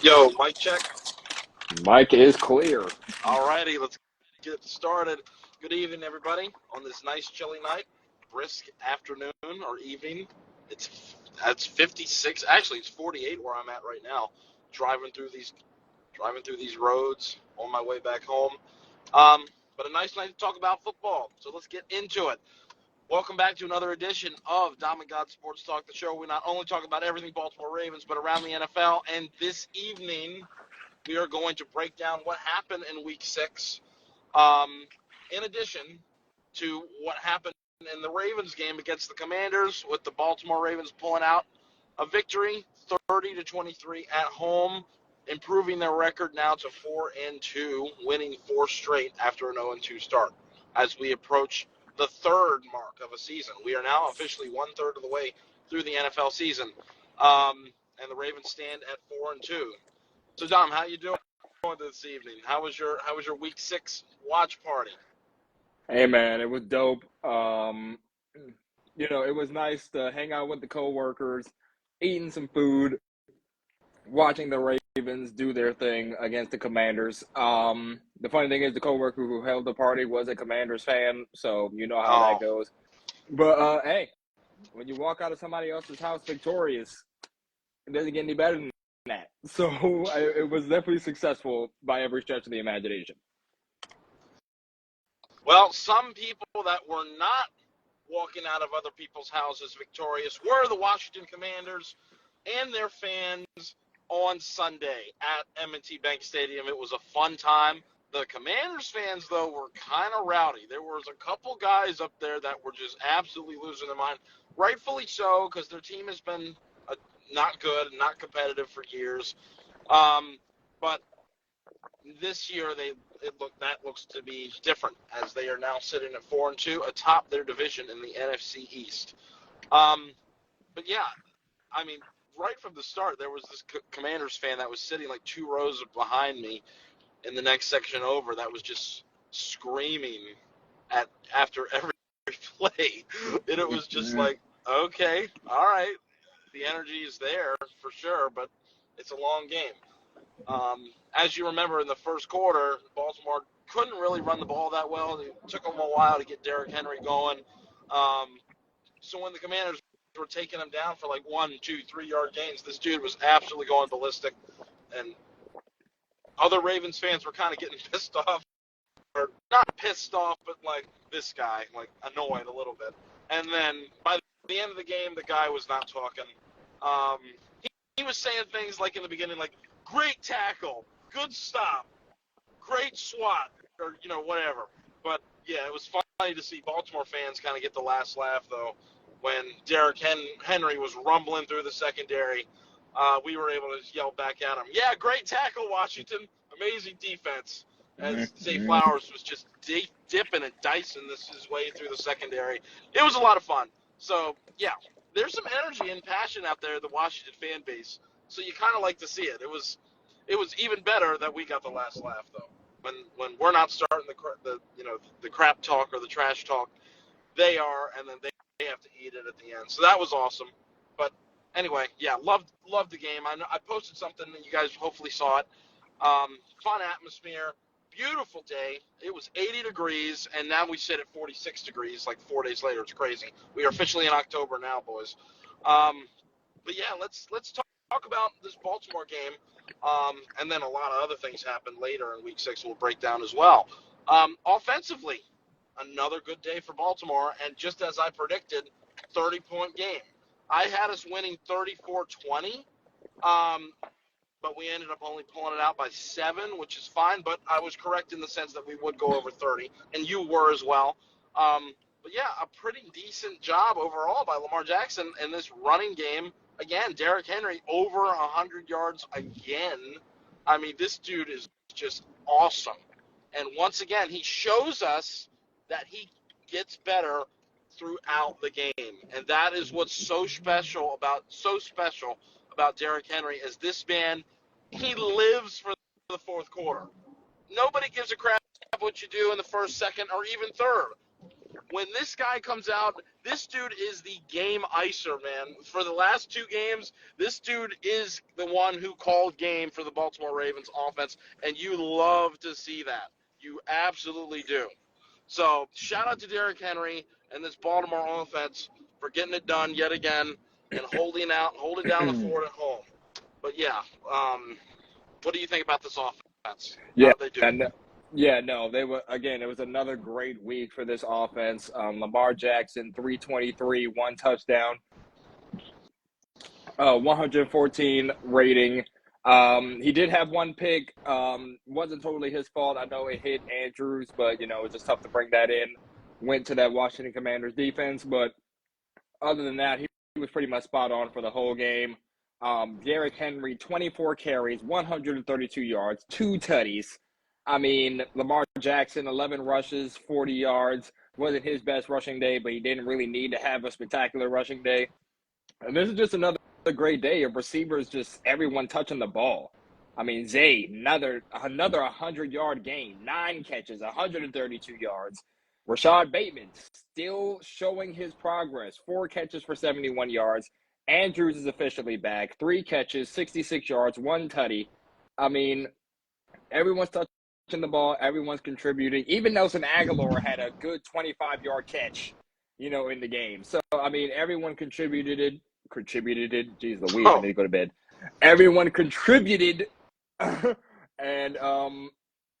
Yo, mic check. Mike is clear. Alrighty, let's get started. Good evening, everybody, on this nice chilly night, brisk afternoon or evening. It's 56. Actually, it's 48 where I'm at right now. Driving through these roads on my way back home. But a nice night to talk about football. So let's get into it. Welcome back to another edition of Dom and God Sports Talk, the show where we not only talk about everything Baltimore Ravens, but around the NFL. And this evening, we are going to break down what happened in Week 6, in addition to what happened in the Ravens game against the Commanders, with the Baltimore Ravens pulling out a victory, 30-23 at home, improving their record now to 4-2, winning 4 straight after an 0-2 start. As we approach the third mark of a season, we are now officially 1/3 of the way through the NFL season, and the Ravens stand at 4-2. So, Dom, how you doing this evening? How was your Week 6 watch party? Hey man, it was dope. It was nice to hang out with the coworkers, eating some food, watching the Ravens do their thing against the Commanders. The funny thing is, the coworker who held the party was a Commanders fan, so you know how that Oh, goes. But hey, when you walk out of somebody else's house victorious, it doesn't get any better than that. So it was definitely successful by every stretch of the imagination. well, some people that were not walking out of other people's houses victorious were the Washington Commanders and their fans on Sunday at M&T Bank Stadium. It was a fun time. The Commanders fans, though, were kind of rowdy. There was a couple guys up there that were just absolutely losing their mind, rightfully so, because their team has been not good and not competitive for years. But this year that looks to be different, as they are now sitting at 4-2 atop their division in the NFC East. But yeah, I mean, right from the start, there was this Commanders fan that was sitting like 2 rows behind me in the next section over that was just screaming after every play, and it was just like, okay, all right, the energy is there for sure, but it's a long game. As you remember, in the first quarter, Baltimore couldn't really run the ball that well. It took them a while to get Derrick Henry going. So when the Commanders were taking him down for like 1, 2, 3 yard gains, this dude was absolutely going ballistic. And other Ravens fans were kind of getting pissed off, or not pissed off, but like, this guy, like, annoyed a little bit. And then by the end of the game, the guy was not talking. Um, he was saying things like in the beginning, like, great tackle, good stop, great swat, or, whatever. But, yeah, it was funny to see Baltimore fans kind of get the last laugh, though, when Derrick Henry was rumbling through the secondary. We were able to yell back at him, yeah, great tackle, Washington, amazing defense, as Zay Flowers was just dipping and dicing his way through the secondary. It was a lot of fun. So, yeah, there's some energy and passion out there in the Washington fan base. So you kind of like to see it. It was even better that we got the last laugh, though. When we're not starting the crap talk or the trash talk, they are, and then they have to eat it at the end. So that was awesome. But anyway, yeah, loved the game. I posted something that you guys hopefully saw it. Fun atmosphere, beautiful day. It was 80 degrees, and now we sit at 46 degrees like 4 days later. It's crazy. We are officially in October now, boys. But yeah, let's talk about this Baltimore game, and then a lot of other things happened later in Week 6 we'll break down as well. Offensively, another good day for Baltimore, and just as I predicted, 30-point game. I had us winning 34-20, but we ended up only pulling it out by 7, which is fine, but I was correct in the sense that we would go over 30, and you were as well. But yeah, a pretty decent job overall by Lamar Jackson in this running game. Again, Derrick Henry over 100 yards again. I mean, this dude is just awesome. And once again, he shows us that he gets better throughout the game. And that is what's so special about Derrick Henry, is this man, he lives for the fourth quarter. Nobody gives a crap what you do in the first, second, or even third. when this guy comes out, this dude is the game icer, man. For the last 2 games, this dude is the one who called game for the Baltimore Ravens offense, and you love to see that. You absolutely do. So shout out to Derrick Henry and this Baltimore offense for getting it done yet again and holding down the fort at home. But yeah, what do you think about this offense? How Yeah, did they do? and yeah, no, they were again. It was another great week for this offense. Lamar Jackson, 323, 1 touchdown, 114 rating. He did have 1 pick. Wasn't totally his fault. I know it hit Andrews, but it was just tough to bring that in. Went to that Washington Commanders defense, but other than that, he was pretty much spot on for the whole game. Derrick Henry, 24 carries, 132 yards, 2 tutties. I mean, Lamar Jackson, 11 rushes, 40 yards. Wasn't his best rushing day, but he didn't really need to have a spectacular rushing day. And this is just another great day of receivers, just everyone touching the ball. I mean, Zay, another 100-yard game, 9 catches, 132 yards. Rashad Bateman still showing his progress, 4 catches for 71 yards. Andrews is officially back, 3 catches, 66 yards, 1 tutty. I mean, everyone's touching the ball, everyone's contributing. Even Nelson Aguilar had a good 25-yard catch, in the game. So, I mean, everyone contributed. Jeez Louise, I need to go to bed. Everyone contributed, and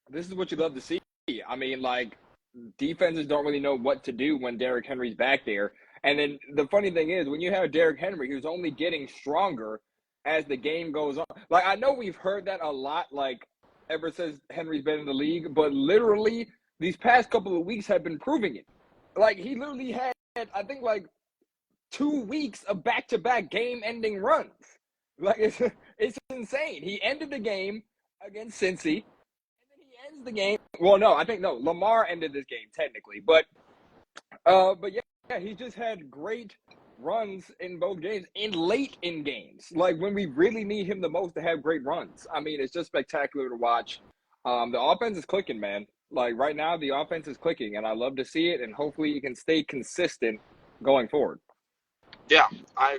this is what you love to see. I mean, like, defenses don't really know what to do when Derrick Henry's back there. And then the funny thing is, when you have Derrick Henry, who's only getting stronger as the game goes on. Like, I know we've heard that a lot, like, ever since Henry's been in the league, but literally these past couple of weeks have been proving it. Like, he literally had, I think, like, 2 weeks of back-to-back game-ending runs. Like, it's insane. He ended the game against Cincy, and then he ends the game. Well, Lamar ended this game technically, but yeah, he just had great runs in both games and late in games, like when we really need him the most to have great runs. I mean, it's just spectacular to watch. The offense is clicking, man. Like right now, the offense is clicking, and I love to see it, and hopefully it can stay consistent going forward. Yeah, I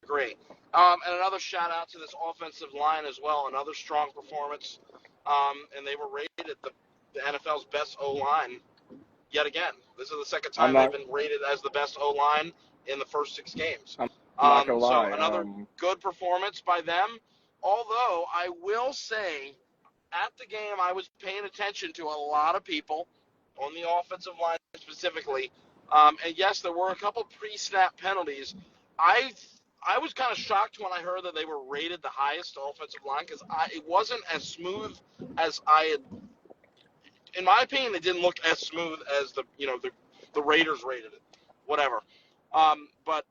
agree. And another shout out to this offensive line as well. Another strong performance. And they were rated the NFL's best O-line yet again. This is the second time they've been rated as the best O-line in the first 6 games. I'm not gonna lie. So another good performance by them. Although I will say, at the game, I was paying attention to a lot of people on the offensive line specifically. And yes, there were a couple pre-snap penalties. I was kind of shocked when I heard that they were rated the highest offensive line because it wasn't as smooth as I had. In my opinion, it didn't look as smooth as the Raiders rated it. Whatever. But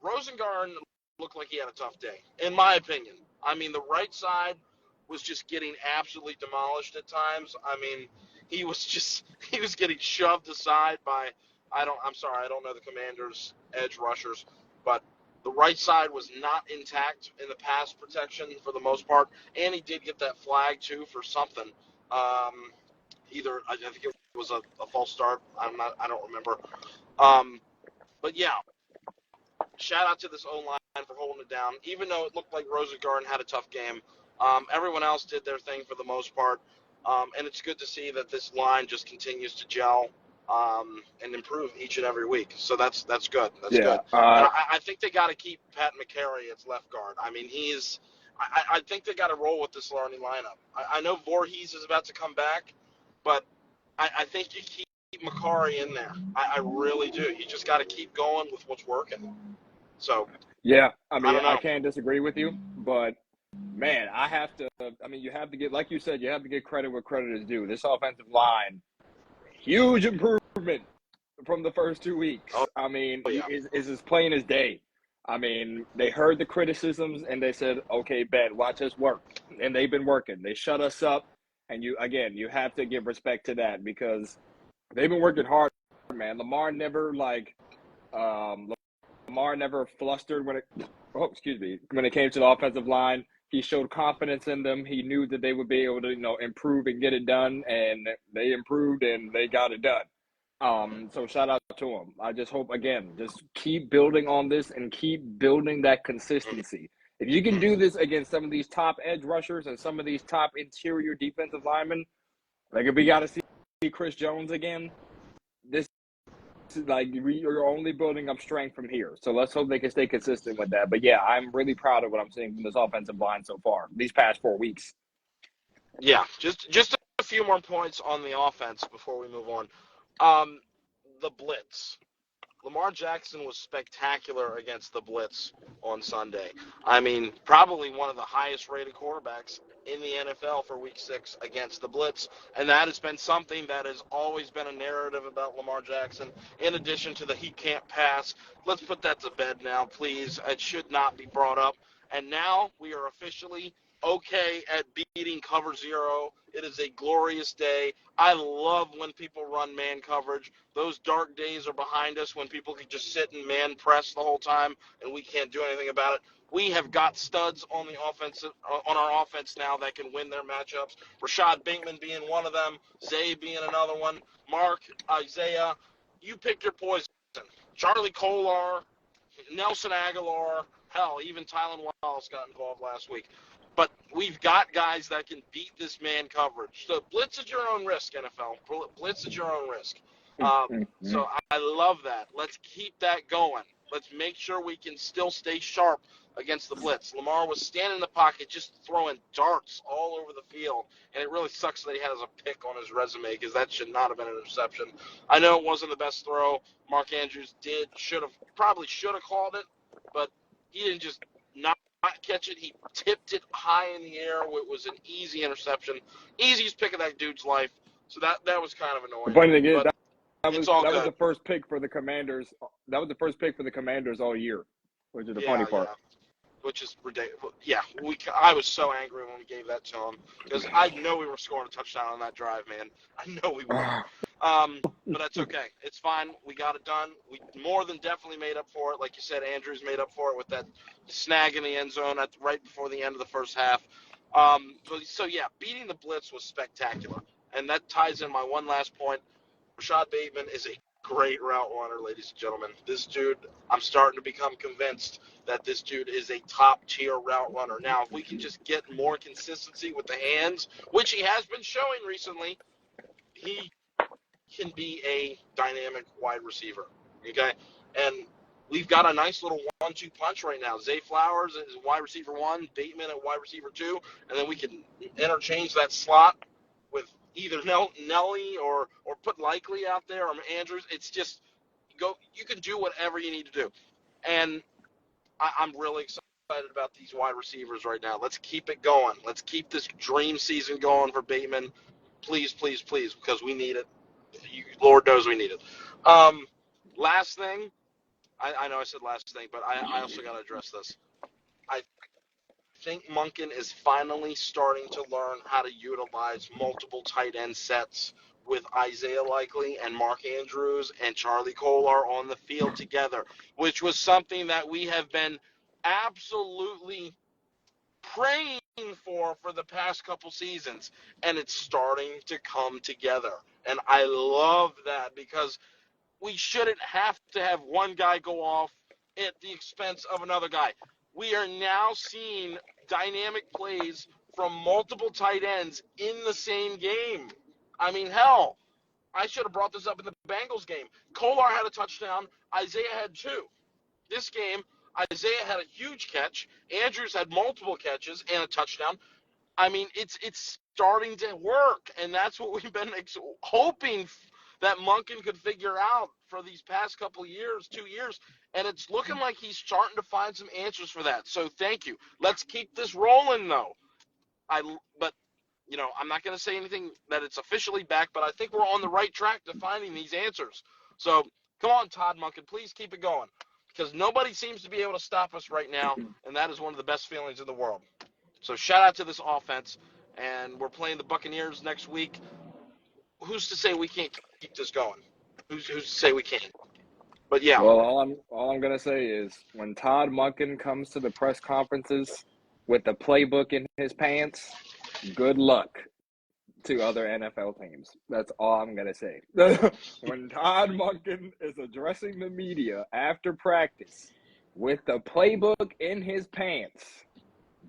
Rosengarten looked like he had a tough day, in my opinion. I mean, the right side was just getting absolutely demolished at times. I mean, he was getting shoved aside by I'm sorry, I don't know the Commanders' edge rushers, but the right side was not intact in the pass protection for the most part, and he did get that flag too for something. Either I think it was a false start. I don't remember. But yeah, shout out to this O-line for holding it down. Even though it looked like Rosengarten had a tough game, everyone else did their thing for the most part. And it's good to see that this line just continues to gel and improve each and every week. So that's good. That's good. And I think they got to keep Pat McCary at left guard. I mean, I think they got to roll with this starting lineup. I know Voorhees is about to come back, but I think you keep McCary in there. I really do. You just got to keep going with what's working. So yeah, I mean, I can't disagree with you, but man, you have to get, like you said, you have to get credit where credit is due. This offensive line, huge improvement from the first 2 weeks. I mean, is as plain as day. I mean, they heard the criticisms and they said, okay, Ben, watch us work. And they've been working. They shut us up. And you have to give respect to that because they've been working hard, man. Lamar never flustered when it came to the offensive line. He showed confidence in them. He knew that they would be able to, improve and get it done, and they improved and they got it done. So shout out to him. I just hope, again, just keep building on this and keep building that consistency. If you can do this against some of these top edge rushers and some of these top interior defensive linemen, like if we got to see Chris Jones again, this is like you're only building up strength from here. So let's hope they can stay consistent with that. But yeah, I'm really proud of what I'm seeing from this offensive line so far these past 4 weeks. Yeah, just a few more points on the offense before we move on. The blitz. Lamar Jackson was spectacular against the blitz on Sunday. I mean, probably one of the highest rated quarterbacks in the NFL for week 6 against the blitz. And that has been something that has always been a narrative about Lamar Jackson, in addition to the he can't pass. Let's put that to bed now, please. It should not be brought up. And now we are officially okay at beating cover 0. It is a glorious day. I love when people run man coverage. Those dark days are behind us when people can just sit and man press the whole time and we can't do anything about it. We have got studs on the offense, on our offense now that can win their matchups. Rashad Bateman being one of them, Zay being another one, Mark, Isaiah. You pick your poison. Charlie Kolar, Nelson Aguilar, hell, even Tylan Wallace got involved last week. But we've got guys that can beat this man coverage. So blitz at your own risk, NFL. Blitz at your own risk. So I love that. Let's keep that going. Let's make sure we can still stay sharp against the blitz. Lamar was standing in the pocket just throwing darts all over the field, and it really sucks that he has a pick on his resume because that should not have been an interception. I know it wasn't the best throw. Mark Andrews probably should have called it, but he didn't just not catch it. He tipped it high in the air. It was an easy interception. Easiest pick of that dude's life. So that was kind of annoying. The funny thing is, that was the first pick for the Commanders. That was the first pick for the Commanders all year, which is the funny part. Yeah. Which is ridiculous. Yeah, I was so angry when we gave that to him because I know we were scoring a touchdown on that drive, man. I know we were. But that's okay. It's fine. We got it done. We more than definitely made up for it. Like you said, Andrews made up for it with that snag in the end zone right before the end of the first half. So yeah, beating the blitz was spectacular. And that ties in my one last point. Rashad Bateman is a great route runner, ladies and gentlemen. This dude, I'm starting to become convinced that this dude is a top-tier route runner. Now, if we can just get more consistency with the hands, which he has been showing recently, he can be a dynamic wide receiver, okay? And we've got a nice little 1-2 punch right now. Zay Flowers is wide receiver 1, Bateman at wide receiver 2, and then we can interchange that slot with either Nelly or put Likely out there or Andrews. It's just you can do whatever you need to do. And I'm really excited about these wide receivers right now. Let's keep it going. Let's keep this dream season going for Bateman. Please, please, please, because we need it. Lord knows we need it. Last thing, I know I said last thing, but I also got to address this. I think Monken is finally starting to learn how to utilize multiple tight end sets with Isaiah Likely and Mark Andrews and Charlie Kolar on the field together, which was something that we have been absolutely praying for the past couple seasons, and it's starting to come together. And I love that because we shouldn't have to have one guy go off at the expense of another guy. We are now seeing dynamic plays from multiple tight ends in the same game. I mean, hell, I should have brought this up in the Bengals game. Kolar had a touchdown. Isaiah had 2. This game, Isaiah had a huge catch. Andrews had multiple catches and a touchdown. I mean, it's starting to work, and that's what we've been hoping that Monken could figure out for these past couple of years, 2 years, and it's looking like he's starting to find some answers for that. So thank you. Let's keep this rolling, though. But I'm not going to say anything that it's officially back, but I think we're on the right track to finding these answers. So come on, Todd Monken, please keep it going because nobody seems to be able to stop us right now, and that is one of the best feelings in the world. So shout out to this offense, and we're playing the Buccaneers next week. Who's to say we can't keep this going? Who's to say we can't? But yeah. Well, all I'm gonna say is when Todd Monken comes to the press conferences with the playbook in his pants, good luck. to other NFL teams. That's all I'm going to say. When Todd Monken is addressing the media after practice with the playbook in his pants,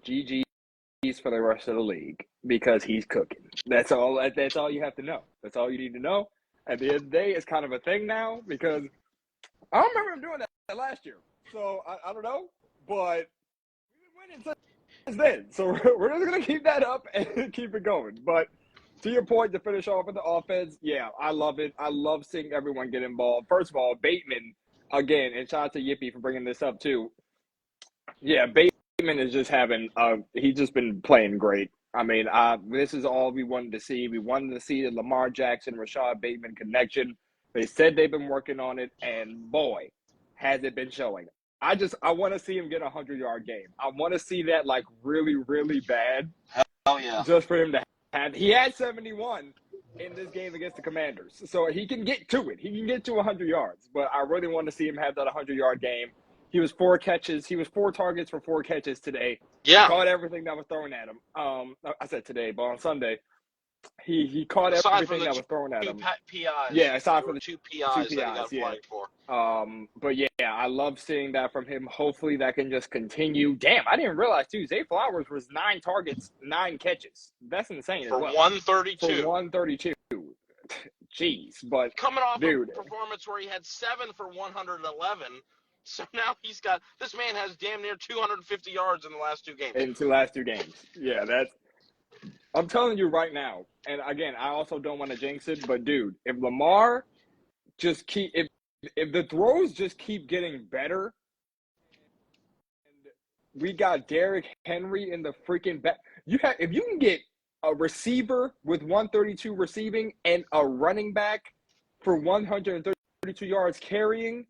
GG's for the rest of the league because he's cooking. That's all you have to know. That's all you need to know. At the end of the day, it's kind of a thing now because I don't remember him doing that last year. So I don't know, but we've been winning since then. So we're just going to keep that up and keep it going. But to your point, to finish off with the offense, yeah, I love it. I love seeing everyone get involved. First of all, Bateman, again, and shout out to Yippee for bringing this up too. Yeah, Bateman is just he's just been playing great. I mean, this is all we wanted to see. We wanted to see the Lamar Jackson, Rashad Bateman connection. They said they've been working on it, and boy, has it been showing. I want to see him get a 100-yard game. I want to see that like really, really bad. Hell yeah. Just for him to have. He had 71 in this game against the Commanders, so he can get to it. He can get to 100 yards, but I really want to see him have that 100-yard game. He was 4 catches. He was 4 targets for 4 catches today. Yeah. Caught everything that was thrown at him. I said today, but on Sunday, he caught everything that was thrown at him. PIs. Yeah, aside from the 2 PIs that he got flagged for. But yeah, I love seeing that from him. Hopefully that can just continue. Damn, I didn't realize too. Zay Flowers was 9 targets, 9 catches. That's insane. For as well. 132. For 132. Jeez, but coming off dude, a performance where he had 7 for 111. So now this man has damn near 250 yards in the last 2 games. Yeah, I'm telling you right now, and again, I also don't want to jinx it, but dude, if Lamar just if the throws just keep getting better, and we got Derrick Henry in the freaking back, if you can get a receiver with 132 receiving and a running back for 132 yards carrying,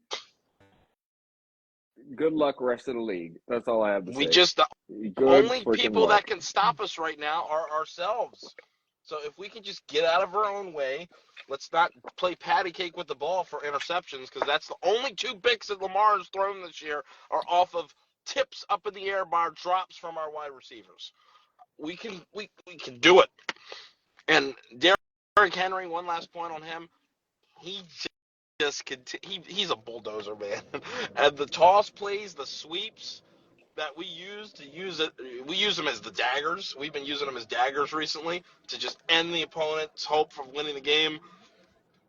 good luck rest of the league. That's all I have to say. The only people that can stop us right now are ourselves. So if we can just get out of our own way, let's not play patty cake with the ball for interceptions, because that's the only 2 picks that Lamar has thrown this year are off of tips up in the air by drops from our wide receivers. We can do it. And Derrick Henry, one last point on him, he's a bulldozer, man. And the toss plays, the sweeps that we use them as the daggers. We've been using them as daggers recently to just end the opponent's hope from winning the game.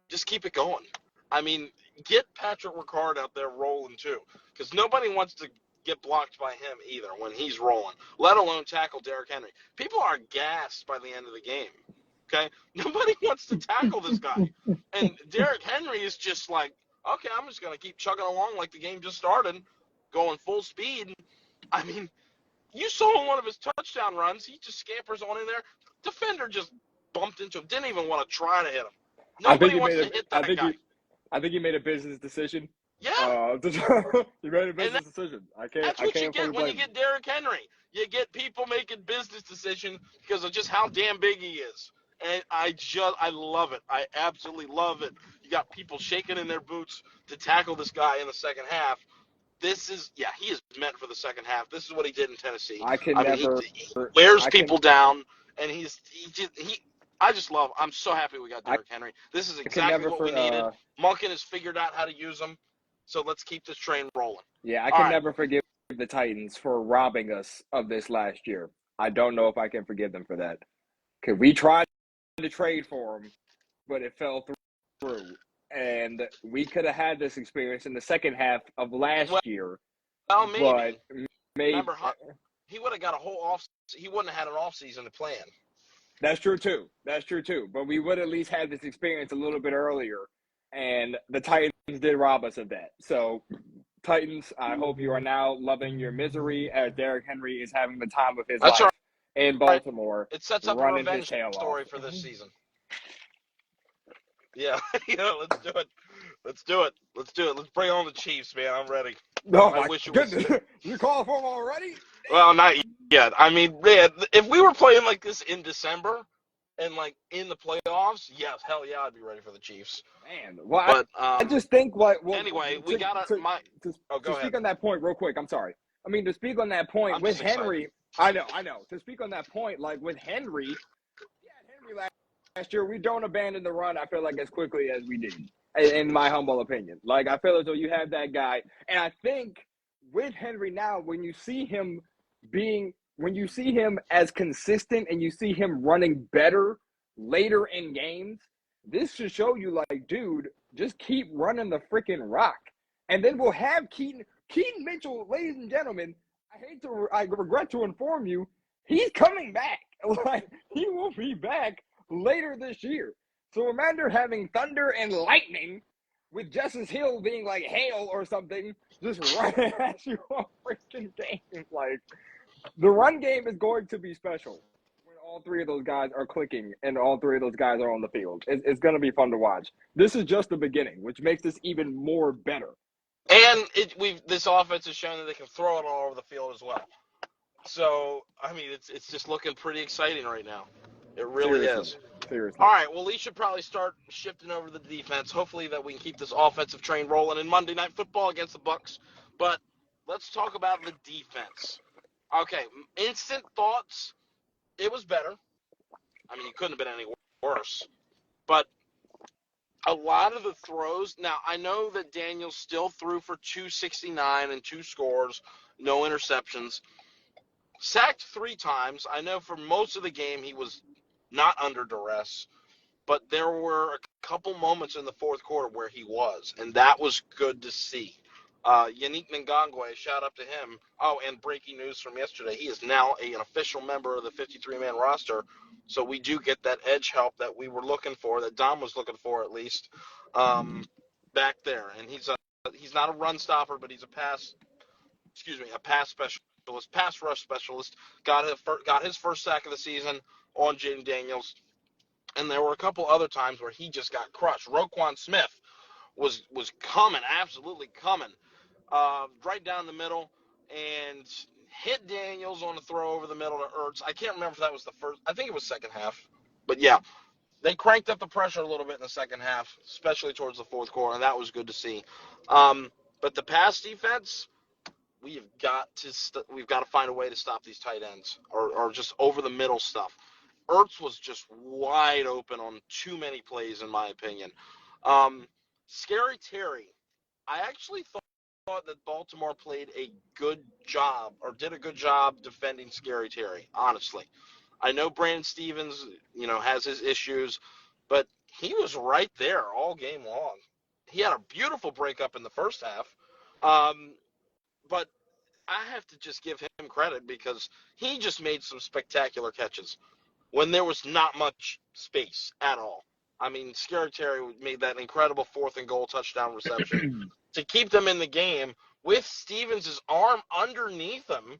Just keep it going. I mean, get Patrick Ricard out there rolling too, because nobody wants to get blocked by him either when he's rolling, let alone tackle Derrick Henry. People are gassed by the end of the game. Okay? Nobody wants to tackle this guy. And Derrick Henry is just like, okay, I'm just going to keep chugging along like the game just started, going full speed. I mean, you saw one of his touchdown runs. He just scampers on in there. Defender just bumped into him. Didn't even want to try to hit him. Nobody wants to hit that guy. I think he made a business decision. Yeah. He made a business decision. That's what you get when you get Derrick Henry. You get people making business decisions because of just how damn big he is. And I love it. I absolutely love it. You got people shaking in their boots to tackle this guy in the second half. He is meant for the second half. This is what he did in Tennessee. He wears people down, and I'm so happy we got Derrick Henry. This is exactly what we needed. Monken has figured out how to use him, so let's keep this train rolling. Yeah, I can never forgive the Titans for robbing us of this last year. I don't know if I can forgive them for that. Because we tried to trade for him, but it fell through. And we could have had this experience in the second half of last year. Well, maybe. But remember, he would have got he wouldn't have had an off season to plan. That's true too. But we would at least have this experience a little bit earlier, and the Titans did rob us of that. So, Titans, I hope you are now loving your misery as Derrick Henry is having the time of his life in Baltimore. It sets up a revenge story for this season. Yeah, let's do it. Let's bring on the Chiefs, man. I'm ready. No, I wish goodness. You called for them already? Well, not yet. I mean, man, if we were playing like this in December and like in the playoffs, yes, hell yeah, I'd be ready for the Chiefs. Man, well, I just think anyway, we got to speak on that point real quick. I'm sorry. I mean, to speak on that point with Henry, I know. To speak on that point, like with Henry, Henry last year, we don't abandon the run, I feel like, as quickly as we did, in my humble opinion. Like, I feel as though you have that guy. And I think with Henry now, when you see him as consistent and you see him running better later in games, this should show you, like, dude, just keep running the freaking rock. And then we'll have Keaton Mitchell, ladies and gentlemen, I regret to inform you, he's coming back. Like, he will be back later this year. So imagine having thunder and lightning with Justice Hill being like hail or something, just running at you all freaking game. Like, the run game is going to be special when all three of those guys are clicking and all three of those guys are on the field. It's going to be fun to watch. This is just the beginning, which makes this even more better. And this offense has shown that they can throw it all over the field as well. So, I mean, it's just looking pretty exciting right now. It really is. Seriously. All right, well, we should probably start shifting over to the defense. Hopefully that we can keep this offensive train rolling in Monday Night Football against the Bucs. But let's talk about the defense. Okay, instant thoughts. It was better. I mean, you couldn't have been any worse. But a lot of the throws. Now, I know that Daniels still threw for 269 and 2 scores, no interceptions. Sacked 3 times. I know for most of the game he was not under duress, but there were a couple moments in the fourth quarter where he was, and that was good to see. Yannick Ngongwe, shout out to him. Oh, and breaking news from yesterday, he is now an official member of the 53-man roster, so we do get that edge help that we were looking for, that Dom was looking for at least, back there. And he's not a run stopper, but he's a pass specialist, pass rush specialist. Got his first sack of the season on Jaden Daniels. And there were a couple other times where he just got crushed. Roquan Smith was coming, absolutely coming, right down the middle, and hit Daniels on a throw over the middle to Ertz. I can't remember if that was the first. I think it was second half. But, yeah, they cranked up the pressure a little bit in the second half, especially towards the fourth quarter, and that was good to see. But the pass defense, we've got to find a way to stop these tight ends or just over the middle stuff. Ertz was just wide open on too many plays, in my opinion. Scary Terry, I actually thought that Baltimore played a good job or did a good job defending Scary Terry, honestly. I know Brandon Stevens, has his issues, but he was right there all game long. He had a beautiful breakup in the first half, but I have to just give him credit because he just made some spectacular catches when there was not much space at all. I mean, Scary Terry made that incredible 4th and goal touchdown reception to keep them in the game with Stevens' arm underneath him.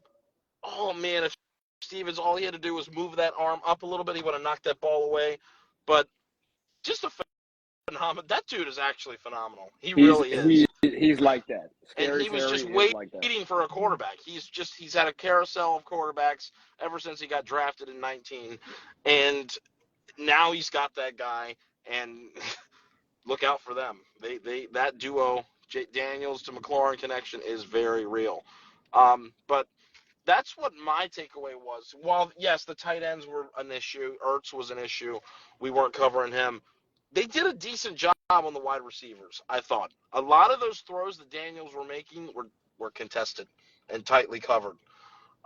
Oh, man, if Stevens, all he had to do was move that arm up a little bit, he would have knocked that ball away. But just a phenomenal. That dude is actually phenomenal. He really is. He's like that. And he was just waiting for a quarterback. He's had a carousel of quarterbacks ever since he got drafted in 19. And now he's got that guy, and look out for them. That duo, Daniels to McLaurin connection, is very real. But that's what my takeaway was. While, yes, the tight ends were an issue, Ertz was an issue, we weren't covering him, they did a decent job on the wide receivers, I thought. A lot of those throws that Daniels were making were contested and tightly covered.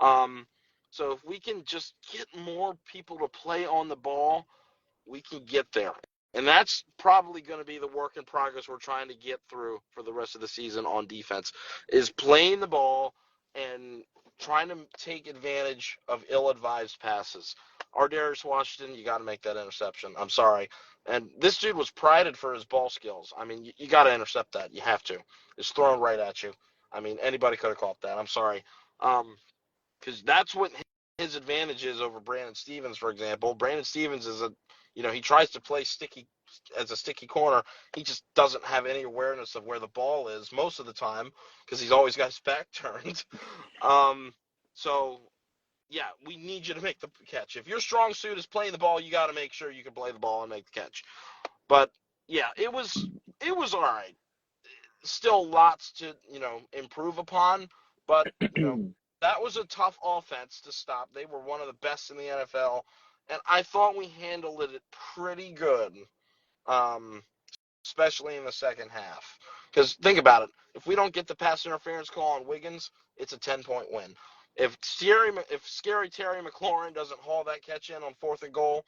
So if we can just get more people to play on the ball, we can get there. And that's probably going to be the work in progress we're trying to get through for the rest of the season on defense, is playing the ball and trying to take advantage of ill-advised passes. Darius Washington, you got to make that interception. I'm sorry. And this dude was prided for his ball skills. I mean, you got to intercept that. You have to. It's thrown right at you. I mean, anybody could have caught that. I'm sorry. Because that's what his advantage is over Brandon Stevens, for example. Brandon Stevens is he tries to play as a sticky corner. He just doesn't have any awareness of where the ball is most of the time because he's always got his back turned. So, yeah, we need you to make the catch. If your strong suit is playing the ball, you got to make sure you can play the ball and make the catch. But, yeah, it was all right. Still lots to, improve upon, but, that was a tough offense to stop. They were one of the best in the NFL, and I thought we handled it pretty good, especially in the second half. Because think about it, if we don't get the pass interference call on Wiggins, it's a 10-point win. If Scary Terry McLaurin doesn't haul that catch in on 4th and goal,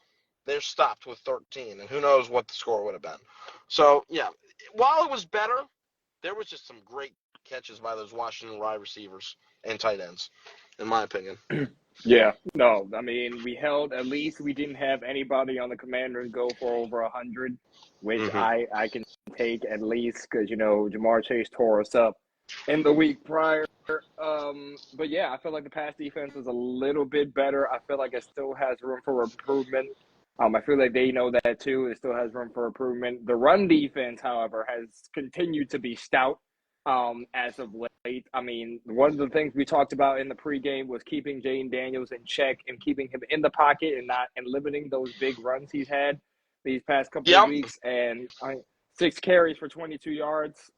they're stopped with 13, and who knows what the score would have been. So, yeah, while it was better, there was just some great catches by those Washington wide receivers and tight ends, in my opinion. Yeah, no, I mean, at least we didn't have anybody on the Commanders go for over 100, which I can take at least because, Jamar Chase tore us up in the week prior. But yeah, I feel like the pass defense was a little bit better. I feel like it still has room for improvement. I feel like they know that too. It still has room for improvement. The run defense, however, has continued to be stout as of late. I mean, one of the things we talked about in the pregame was keeping Jaden Daniels in check and keeping him in the pocket and limiting those big runs he's had these past couple of weeks. And 6 carries for 22 yards,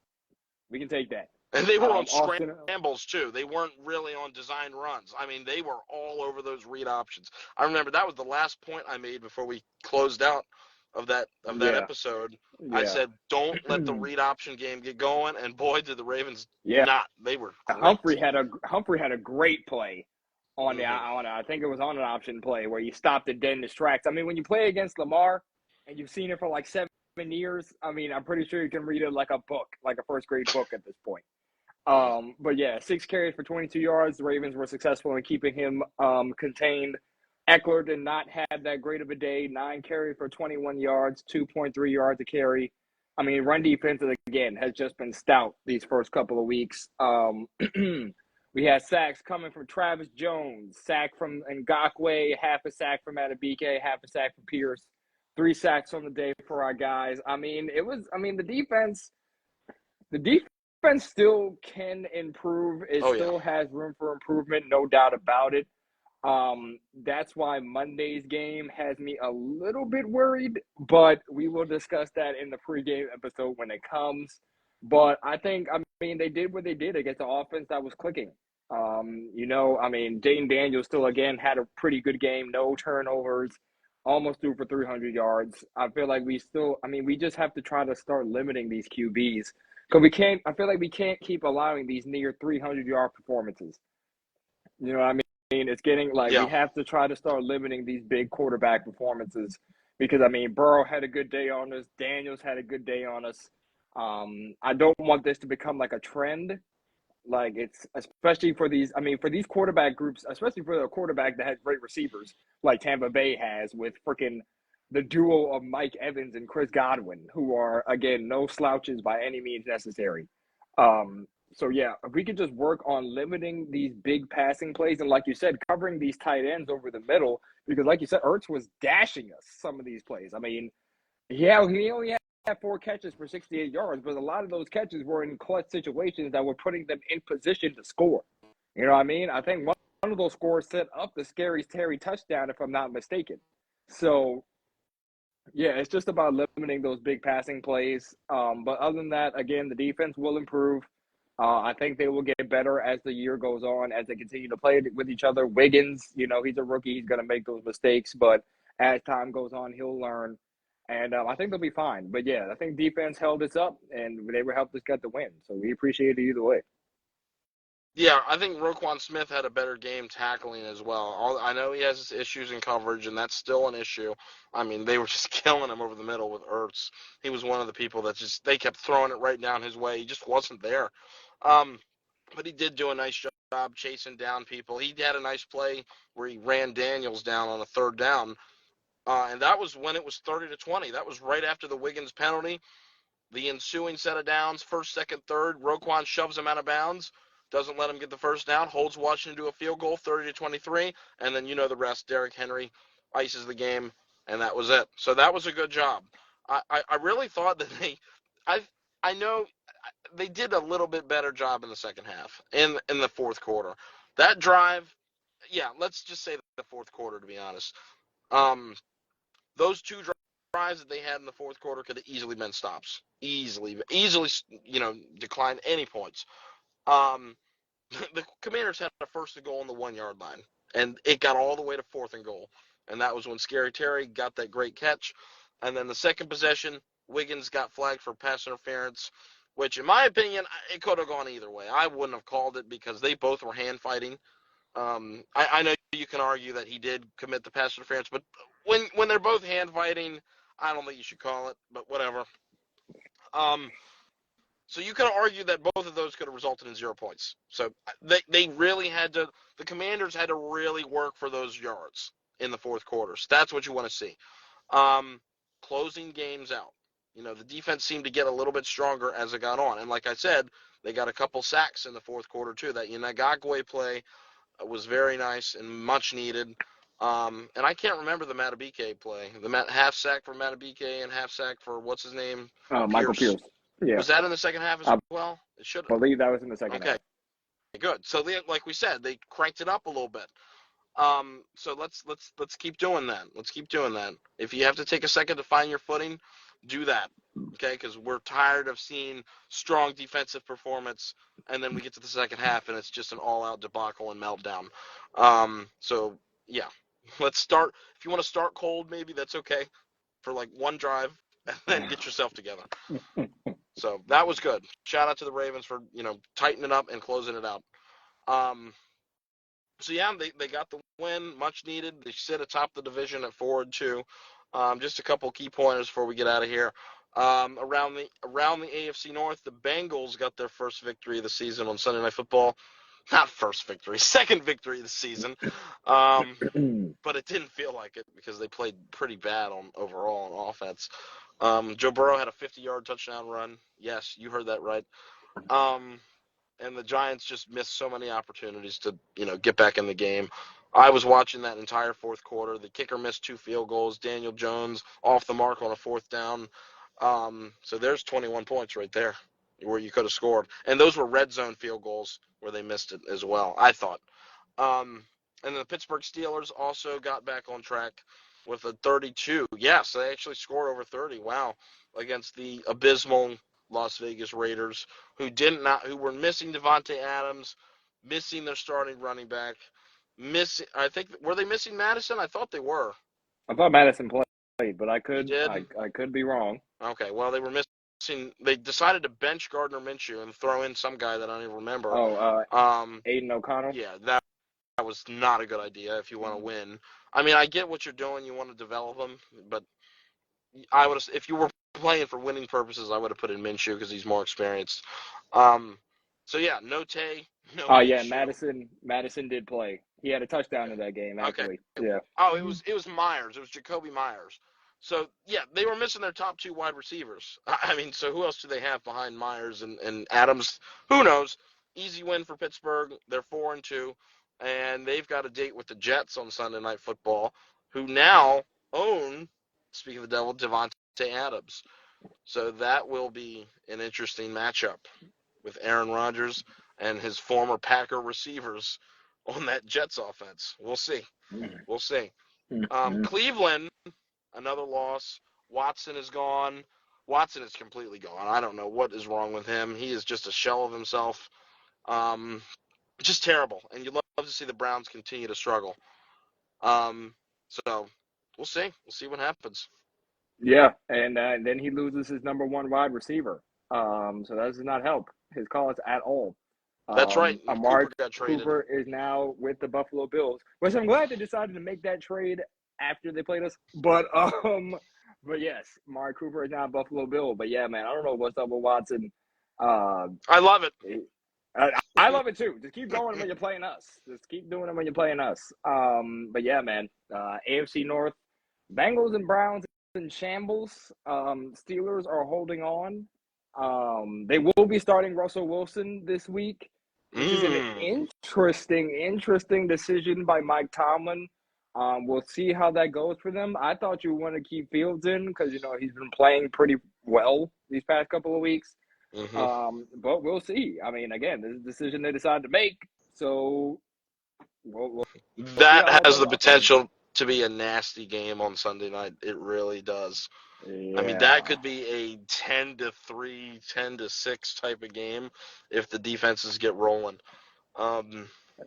we can take that. And they were on scrambles, too. They weren't really on design runs. I mean, they were all over those read options. I remember that was the last point I made before we closed out of that episode. Yeah. I said, don't let the read option game get going. And, boy, did the Ravens not. They were great. Humphrey had a great play on I think it was on an option play where you stopped the Dennis tracks. I mean, when you play against Lamar and you've seen it for like 7 years, I mean, I'm pretty sure you can read it like a book, like a first-grade book at this point. But yeah, 6 carries for 22 yards. The Ravens were successful in keeping him contained. Eckler did not have that great of a day. 9 carries for 21 yards, 2.3 yards a carry. I mean, run defense, again, has just been stout these first couple of weeks. We had sacks coming from Travis Jones, sack from Ngakoue, half a sack from Adebike, half a sack from Pierce, 3 sacks on the day for our guys. I mean, the defense still can improve. It still has room for improvement, no doubt about it. That's why Monday's game has me a little bit worried, but we will discuss that in the pregame episode when it comes. But I mean, they did what they did against the offense that was clicking. Jaden Daniels still, again, had a pretty good game, no turnovers, almost threw for 300 yards. I feel like we just have to try to start limiting these QBs. Because I feel like we can't keep allowing these near 300-yard performances. You know what I mean? It's getting like we have to try to start limiting these big quarterback performances because, Burrow had a good day on us. Daniels had a good day on us. I don't want this to become like a trend. Like it's especially for these quarterback groups, especially for a quarterback that has great receivers like Tampa Bay has with freaking the duo of Mike Evans and Chris Godwin, who are, again, no slouches by any means necessary. So, yeah, if we could just work on limiting these big passing plays and, like you said, covering these tight ends over the middle because, like you said, Ertz was dashing us some of these plays. I mean, he only had 4 catches for 68 yards, but a lot of those catches were in clutch situations that were putting them in position to score. You know what I mean? I think one of those scores set up the Scary Terry touchdown, if I'm not mistaken. So, yeah, it's just about limiting those big passing plays. But other than that, again, the defense will improve. I think they will get better as the year goes on, as they continue to play with each other. Wiggins, he's a rookie. He's going to make those mistakes. But as time goes on, he'll learn. And I think they'll be fine. But, yeah, I think defense held us up, and they were helped us get the win. So we appreciate it either way. Yeah, I think Roquan Smith had a better game tackling as well. I know he has issues in coverage, and that's still an issue. I mean, they were just killing him over the middle with Ertz. He was one of the people that they kept throwing it right down his way. He just wasn't there. But he did do a nice job chasing down people. He had a nice play where he ran Daniels down on a 3rd down, and that was when it was 30-20. That was right after the Wiggins penalty. The ensuing set of downs, 1st, 2nd, 3rd, Roquan shoves him out of bounds. Doesn't let him get the 1st down, holds Washington to a field goal, 30-23, and then you know the rest. Derrick Henry ices the game, and that was it. So that was a good job. I really thought that I know they did a little bit better job in the second half, in the 4th quarter. That drive, let's just say the 4th quarter, to be honest. Those 2 drives that they had in the 4th quarter could have easily been stops. Easily, declined any points. The Commanders had a 1st and goal on the 1-yard line, and it got all the way to 4th and goal. and that was when Scary Terry got that great catch. And then the second possession, Wiggins got flagged for pass interference, which, in my opinion, it could have gone either way. I wouldn't have called it because they both were hand fighting. I know you can argue that he did commit the pass interference, but when they're both hand fighting, I don't think you should call it. But whatever. So you could argue that both of those could have resulted in 0 points. So they really had to. The Commanders had to really work for those yards in the fourth quarter. So that's what you want to see. Closing games out. The defense seemed to get a little bit stronger as it got on. And like I said, they got a couple sacks in the fourth quarter too. That Yanagakwe play was very nice and much needed. And I can't remember the Matabike play. The half sack for Matabike and half sack for what's his name? Michael Pierce. Yeah. Was that in the second half as well? It should. I believe that was in the second half. Okay, good. So like we said, they cranked it up a little bit. So let's keep doing that. Let's keep doing that. If you have to take a second to find your footing, do that. Okay, because we're tired of seeing strong defensive performance, and then we get to the second half and it's just an all-out debacle and meltdown. So yeah, let's start. If you want to start cold, maybe that's okay for like one drive, and then get yourself together. So that was good. Shout out to the Ravens for tightening up and closing it out. So yeah, they got the win, much needed. They sit atop the division at 4-2. Just a couple key pointers before we get out of here. Around the AFC North, the Bengals got their first victory of the season on Sunday Night Football. Not first victory, second victory of the season. But it didn't feel like it because they played pretty bad overall on offense. Joe Burrow had a 50-yard touchdown run. Yes, you heard that right. And the Giants just missed so many opportunities to, get back in the game. I was watching that entire fourth quarter. The kicker missed 2 field goals. Daniel Jones off the mark on a fourth down. So there's 21 points right there where you could have scored. And those were red zone field goals where they missed it as well, I thought. And the Pittsburgh Steelers also got back on track with a 32. Yes, they actually scored over 30. Wow. Against the abysmal Las Vegas Raiders, who were missing Devontae Adams, missing their starting running back, were they missing Madison? I thought they were. I thought Madison played, but I could be wrong. Okay, well they were missing. They decided to bench Gardner Minshew and throw in some guy that I don't even remember. Aiden O'Connell. Yeah, that was not a good idea if you want to win. I mean, I get what you're doing. You want to develop them, but if you were playing for winning purposes, I would have put in Minshew because he's more experienced. So yeah, no Tay. No. Oh yeah, Madison did play. He had a touchdown in that game, actually. Okay. Yeah. Oh, it was Myers. It was Jacoby Myers. So yeah, they were missing their top 2 wide receivers. I mean, so who else do they have behind Myers and Adams? Who knows? Easy win for Pittsburgh. They're 4-2, and they've got a date with the Jets on Sunday Night Football, who now own, speaking of the devil, Devontae Adams. So that will be an interesting matchup with Aaron Rodgers and his former Packer receivers on that Jets offense. We'll see. We'll see. Cleveland, another loss. Watson is gone. Watson is completely gone. I don't know what is wrong with him. He is just a shell of himself. Just terrible. And you'd love to see the Browns continue to struggle. So we'll see. We'll see what happens. Yeah, and then he loses his number 1 wide receiver. So that does not help his cause at all. That's right. Amari Cooper is now with the Buffalo Bills, which I'm glad they decided to make that trade after they played us. But yes, Amari Cooper is now a Buffalo Bill. But yeah, man, I don't know what's up with Watson. I love it. I love it too. Just keep going when you're playing us. Just keep doing it when you're playing us. But yeah, man, AFC North, Bengals and Browns in shambles. Steelers are holding on. They will be starting Russell Wilson this week, which is an interesting decision by Mike Tomlin. We'll see how that goes for them. I thought you want to keep Fields in because, he's been playing pretty well these past couple of weeks. But we'll see. I mean, again, this is a decision they decided to make. So that has the potential to be a nasty game on Sunday night. It really does. Yeah. I mean, that could be a 10-3, 10-6 type of game if the defenses get rolling.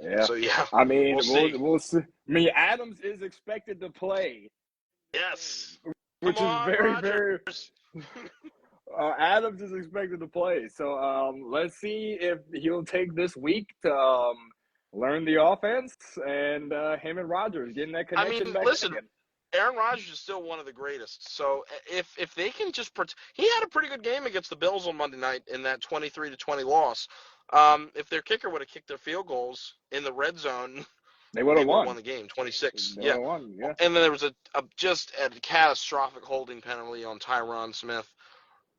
Yeah. So yeah, I mean, we'll see. we'll see. I mean, Adams is expected to play, Yes. Come which is on, very, very. Rodgers. Adams is expected to play, so let's see if he'll take this week to learn the offense, and him and Rodgers getting that I mean, connection back in listen, again. Aaron Rodgers is still one of the greatest. So if they can just he had a pretty good game against the Bills on Monday night in that 23-20 loss. If their kicker would have kicked their field goals in the red zone, They would they have would have won won. the game 26. They would Yeah. have won. Yeah. And then there was just a catastrophic holding penalty on Tyron Smith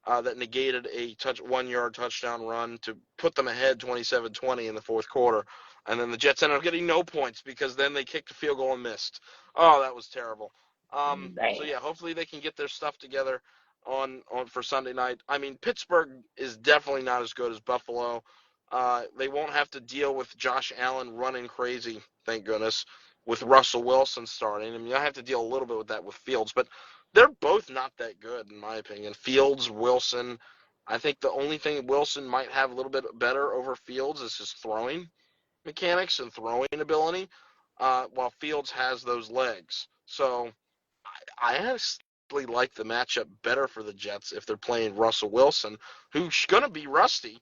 that negated a 1-yard touchdown run to put them ahead 27-20 in the fourth quarter. And then the Jets ended up getting no points because then they kicked a field goal and missed. Oh, that was terrible. So Damn. yeah, hopefully they can get their stuff together on for Sunday night. I mean, Pittsburgh is definitely not as good as Buffalo. They won't have to deal with Josh Allen running crazy, thank goodness, with Russell Wilson starting. I mean, I have to deal a little bit with that with Fields, but they're both not that good in my opinion. Fields, Wilson. I think the only thing Wilson might have a little bit better over Fields is his throwing mechanics and throwing ability, while Fields has those legs. So I honestly like the matchup better for the Jets if they're playing Russell Wilson, who's going to be rusty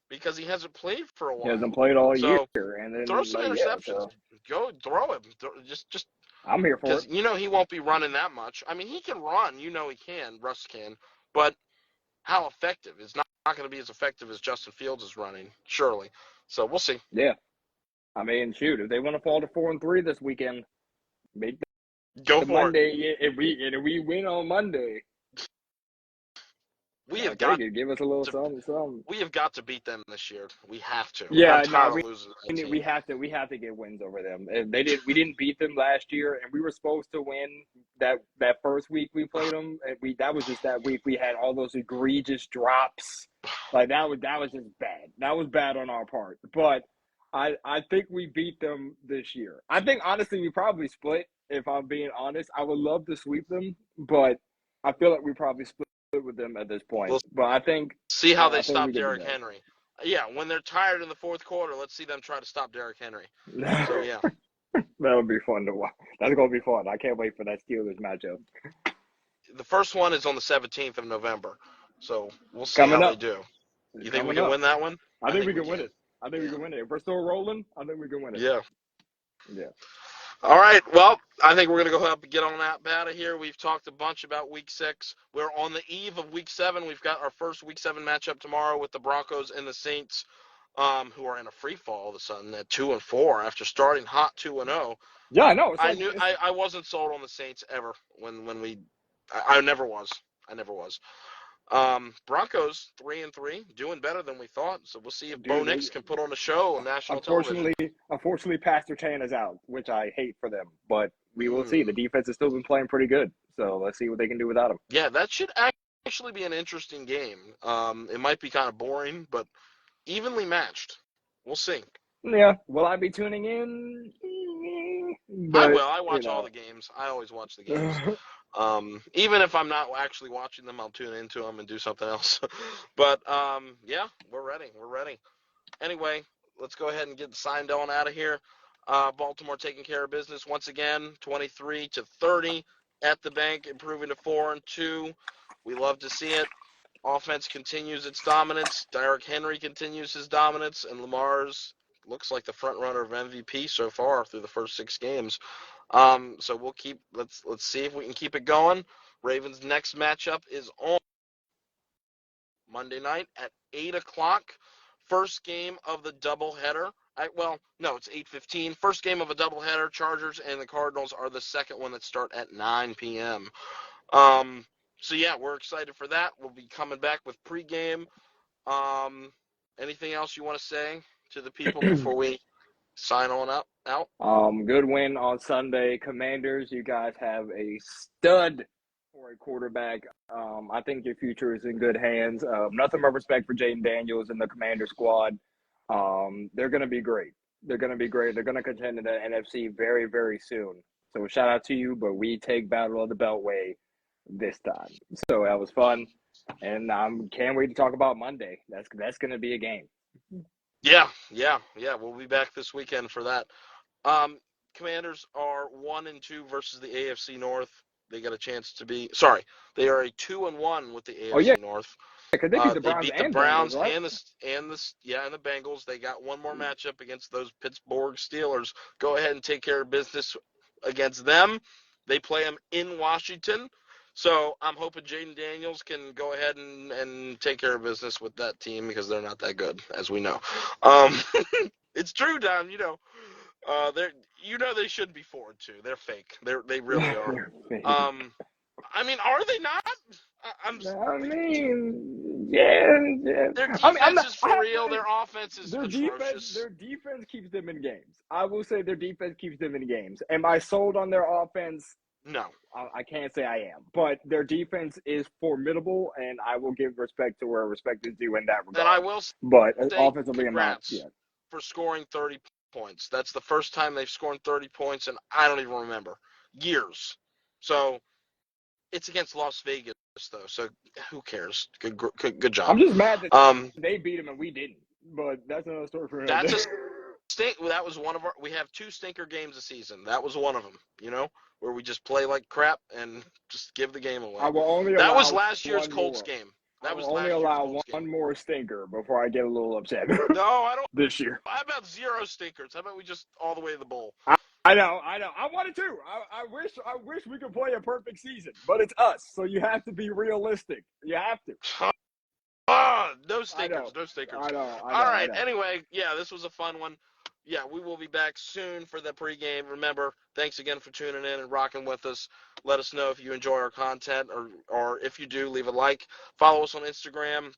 because he hasn't played for a He hasn't while. played all year, So and throw then some interceptions. so Go throw him. Just I'm here for because it. he won't be running that much. I mean, he can run. He can. Russ can. But how effective? It's not going to be as effective as Justin Fields is running, surely. So we'll see. Yeah. I mean, shoot, if they want to fall to 4-3 this weekend, make Go the for it. Monday. If we win on Monday, We I'll have take got it. Give us a little to. something. We have got to beat them this year. We have to. I'm Yeah, no, tired of losing to that we team. have to get wins over them. We didn't beat them last year, and we were supposed to win that first week we played them. And that was just that week we had all those egregious drops. Like that was just bad. That was bad on our part. But I think we beat them this year. I think honestly we probably split. If I'm being honest, I would love to sweep them, but I feel like we probably split with them at this point. We'll But I think see how they I think we stop can do Derrick Henry. Yeah, when they're tired in the fourth quarter, let's see them try to stop Derrick Henry. that. So yeah. That would be fun to watch. That's gonna be fun. I can't wait for that Steelers matchup The first one is on the 17th of November. So we'll see coming how they up. do. It's You think we coming can up. win that one? I think we we can win can. it. I think we Yeah. can win it. If we're still rolling, I think we can win it. Yeah. Yeah. All right. Well, I think we're going to go up and get on that out of here. We've talked a bunch about Week 6. We're on the eve of Week 7. We've got our first Week 7 matchup tomorrow with the Broncos and the Saints, who are in a free fall all of a sudden at 2-4 after starting hot 2-0. Yeah, I know. It's I like knew I wasn't sold on the Saints ever when we. I never was. I never was. Broncos 3-3, doing better than we thought. So we'll see if Bo dude. Nix can put on a show on national television. Unfortunately, Pastor Chan is out, which I hate for them. But we will see. The defense has still been playing pretty good, so let's see what they can do without him. Yeah, that should actually be an interesting game. It might be kind of boring, but evenly matched. We'll see. Yeah. Will I be tuning in? But, I will. I watch all the games. I always watch the games. Even if I'm not actually watching them, I'll tune into them and do something else. But yeah, we're ready. We're ready. Anyway, let's go ahead and get signed on out of here. Baltimore taking care of business once again, 23-30 at the bank, improving to 4-2. We love to see it. Offense continues its dominance. Derrick Henry continues his dominance, and Lamar's looks like the front runner of MVP so far through the first 6 games. So we'll keep. Let's see if we can keep it going. Ravens' next matchup is on Monday night at 8:00. First game of the doubleheader. It's 8:15. First game of a doubleheader. Chargers and the Cardinals are the second one that start at 9 p.m. So yeah, we're excited for that. We'll be coming back with pregame. Anything else you want to say to the people before we sign on out? Good win on Sunday. Commanders, you guys have a stud for a quarterback. I think your future is in good hands. Nothing but respect for Jaden Daniels and the Commander squad. They're going to be great. They're going to be great. They're going to contend in the NFC very, very soon. So shout out to you, but we take Battle of the Beltway this time. So that was fun, and I can't wait to talk about Monday. That's going to be a game. Yeah. We'll be back this weekend for that. Um, Commanders are 1-2 versus the AFC North. They got a chance to be. Sorry, they are a 2-1 with the Oh yeah, AFC North. because they beat the They Browns beat the and Bengals, Browns right? and the Bengals. They got one more matchup against those Pittsburgh Steelers. Go ahead and take care of business against them. They play them in Washington. So I'm hoping Jaden Daniels can go ahead and take care of business with that team because they're not that good, as we know. Um, it's true, Don. They're they should be 4-2. They're fake. They really are. They're fake. Um, I mean, are they not? I'm I like, mean, yeah. their I'm defense not. is I for have real. to. Their offense is atrocious. Their defense keeps them in games. I will say their defense keeps them in games. Am I sold on their offense? No, I can't say I am, but their defense is formidable, and I will give respect to where respect is due in that and I regard. will But say offensively, I'm not congrats yet. for scoring 30 points. That's the first time they've scored 30 points, and I don't even remember years. So it's against Las Vegas, though. So who cares? Good job. I'm just mad that Um, they beat them and we didn't. But that's another story for another that's day. a stink. That was one of our. We have two stinker games a season. That was one of them. Where we just play like crap and just give the game away. I will only That was allow last year's one Colts more. game. I That will was only last year's allow Colts game. one more stinker before I get a little upset No, I don't. this year. How about zero stinkers? How about we just all the way to the bowl? I know. I wanted to. I wish we could play a perfect season, but it's us, so you have to be realistic. You have to. No I stinkers. know. No stinkers. I know. I All know. I right. know. Anyway, yeah, this was a fun one. Yeah, we will be back soon for the pregame. Remember, thanks again for tuning in and rocking with us. Let us know if you enjoy our content, or if you do, leave a like. Follow us on Instagram,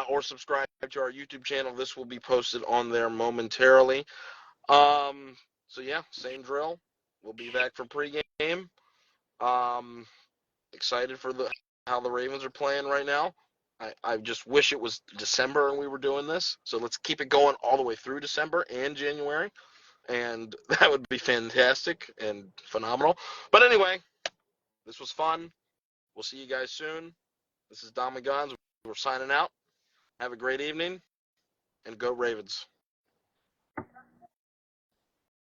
or subscribe to our YouTube channel. This will be posted on there momentarily. So yeah, same drill. We'll be back for pregame. Excited for how the Ravens are playing right now. I just wish it was December and we were doing this. So let's keep it going all the way through December and January. And that would be fantastic and phenomenal. But anyway, this was fun. We'll see you guys soon. This is Dom and Gonz. We're signing out. Have a great evening and go Ravens.